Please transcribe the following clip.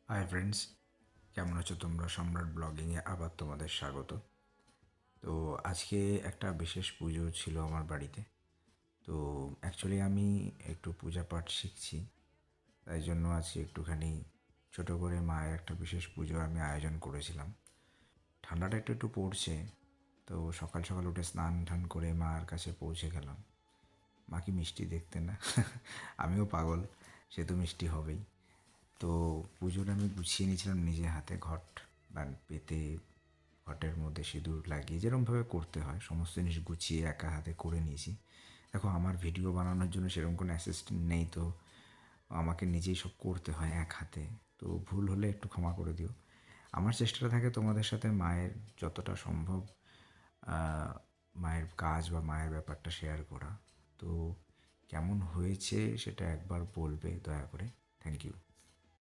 Hi friends, কেমন আছো তোমরা? সম্রাট ব্লগিংয়ে আবার তোমাদের স্বাগত। তো আজকে একটা বিশেষ পুজো ছিল আমার বাড়িতে। তো অ্যাকচুয়ালি আমি একটু পূজা পাঠ শিখছি, তাই জন্য আজকে একটুখানি ছোটো করে মায়ের একটা বিশেষ পুজো আমি আয়োজন করেছিলাম। ঠান্ডাটা একটু একটু পড়ছে, তো সকাল সকাল উঠে স্নান টান করে মার কাছে পৌঁছে গেলাম। মা কি মিষ্টি দেখতে না? আমিও পাগল, সে তো মিষ্টি হবেই। তো পুজোটা আমি গুছিয়ে নিয়েছিলাম নিজে হাতে, ঘট পেতে ঘটের মধ্যে সিঁদুর লাগিয়ে যেরকমভাবে করতে হয় সমস্ত জিনিস গুছিয়ে একা হাতে করে নিয়েছি। দেখো, আমার ভিডিও বানানোর জন্য সেরকম কোনো অ্যাসিস্ট্যান্ট নেই, তো আমাকে নিজেই সব করতে হয় এক হাতে। তো ভুল হলে একটু ক্ষমা করে দিও। আমার চেষ্টাটা থাকে তোমাদের সাথে মায়ের যতটা সম্ভব মায়ের কাজ বা মায়ের ব্যাপারটা শেয়ার করা। তো কেমন হয়েছে সেটা একবার বলবে দয়া করে। Thank you.